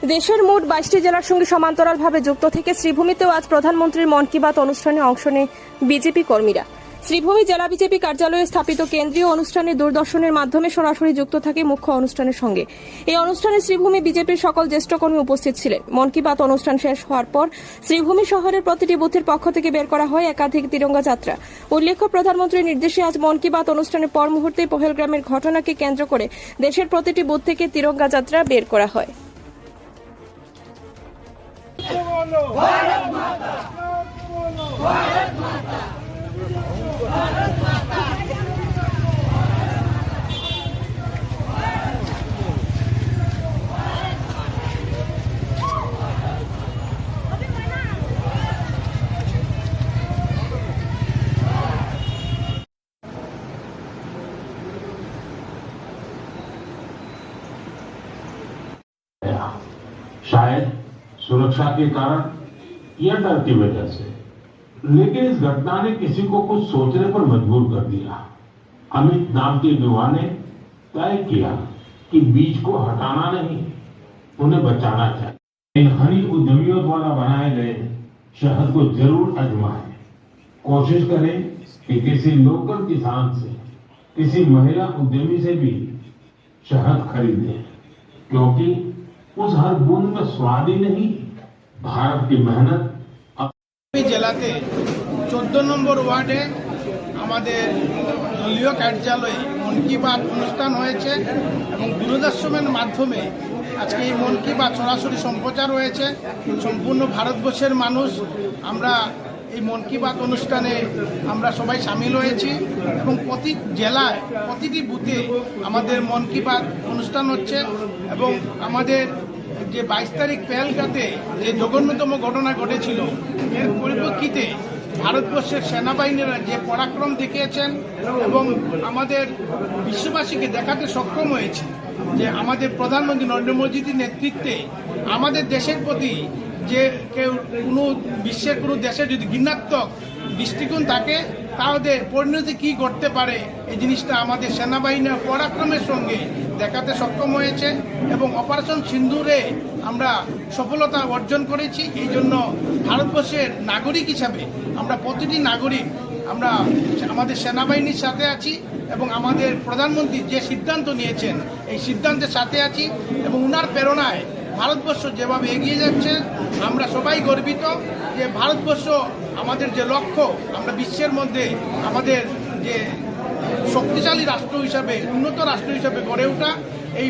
দেশের মোট 22টি জেলার সঙ্গে সমান্তরালভাবে যুক্ত থেকে শ্রীভূমিতেও আজ প্রধানমন্ত্রীর মন কি বাত অনুষ্ঠানে অংশ নেয় বিজেপি কর্মীরা। শ্রীভূমি জেলা বিজেপি কার্যালয়ে স্থাপিত কেন্দ্রীয় অনুষ্ঠানে দূরদর্শনের মাধ্যমে সরাসরি যুক্ত থাকে মুখ্য অনুষ্ঠানের সঙ্গে। এই অনুষ্ঠানে শ্রীভূমি বিজেপির সকল জ্যেষ্ঠ কর্মী উপস্থিত ছিলেন। মন কি বাত অনুষ্ঠান শেষ হওয়ার পর শ্রীভূমি শহরের প্রতিটি বুথের পক্ষ থেকে বের করা হয় একাধিক তিরঙ্গা যাত্রা। উল্লেখ্য, প্রধানমন্ত্রীর নির্দেশে আজ মন কি বাত অনুষ্ঠানের পর মুহূর্তেই পহেলগ্রামের ঘটনাকে কেন্দ্র করে দেশের প্রতিটি বুথ থেকে তিরঙ্গা যাত্রা বের করা হয়। भारत माता, भारत माता, भारत माता। शायद सुरक्षा के कारण या डर की वजह से, लेकिन इस घटना ने किसी को कुछ सोचने पर मजबूर कर दिया। अमित नाम के युवा ने तय किया कि बीज को हटाना नहीं, उन्हें बचाना चाहिए। इन हरी उद्यमियों द्वारा बनाए गए शहद को जरूर आजमाएं। कोशिश करें कि किसी लोकल किसान से, किसी महिला उद्यमी से भी शहद खरीदें, क्योंकि उस हर बूंद में स्वाद ही नहीं, भारत की मेहनत। জেলাতে 14 নম্বর ওয়ার্ডে আমাদের দলীয় কার্যালয়ে মন কি বাত অনুষ্ঠান হয়েছে এবং দূরদর্শনের মাধ্যমে আজকে এই মন কি বাত সরাসরি সম্প্রচার হয়েছে। সম্পূর্ণ ভারতবর্ষের মানুষ আমরা এই মন কি বাত অনুষ্ঠানে আমরা সবাই সামিল হয়েছি এবং প্রতি জেলায় প্রতিটি বুথে আমাদের মন কি বাত অনুষ্ঠান হচ্ছে এবং আমাদের যে 22 তারিখ পেহেলগাঁওতে যে জঘন্যতম ঘটনা ঘটেছিল, এর পরিপ্রেক্ষিতে ভারতবর্ষের সেনাবাহিনীরা যে পরাক্রম দেখিয়েছেন এবং আমাদের বিশ্ববাসীকে দেখাতে সক্ষম হয়েছে যে আমাদের প্রধানমন্ত্রী নরেন্দ্র মোদীর নেতৃত্বে আমাদের দেশের প্রতি যে কেউ কোনো বিশ্বের কোনো দেশে যদি ঘৃণাত্মক দৃষ্টিকোণ থাকে, তাহলে পরিণতি কী করতে পারে এই জিনিসটা আমাদের সেনাবাহিনীর পরাক্রমের সঙ্গে দেখাতে সক্ষম হয়েছে এবং অপারেশন সিন্দুরে আমরা সফলতা অর্জন করেছি। এই জন্য ভারতবর্ষের নাগরিক হিসাবে আমরা প্রতিটি নাগরিক আমরা আমাদের সেনাবাহিনীর সাথে আছি এবং আমাদের প্রধানমন্ত্রী যে সিদ্ধান্ত নিয়েছেন এই সিদ্ধান্তের সাথে আছি এবং উনার প্রেরণায় ভারতবর্ষ যেভাবে এগিয়ে যাচ্ছে আমরা সবাই গর্বিত যে ভারতবর্ষ আমাদের যে লক্ষ্য, আমরা বিশ্বের মধ্যে আমাদের যে শক্তিশালী রাষ্ট্র হিসাবে, উন্নত রাষ্ট্র হিসাবে গড়ে ওঠা, এই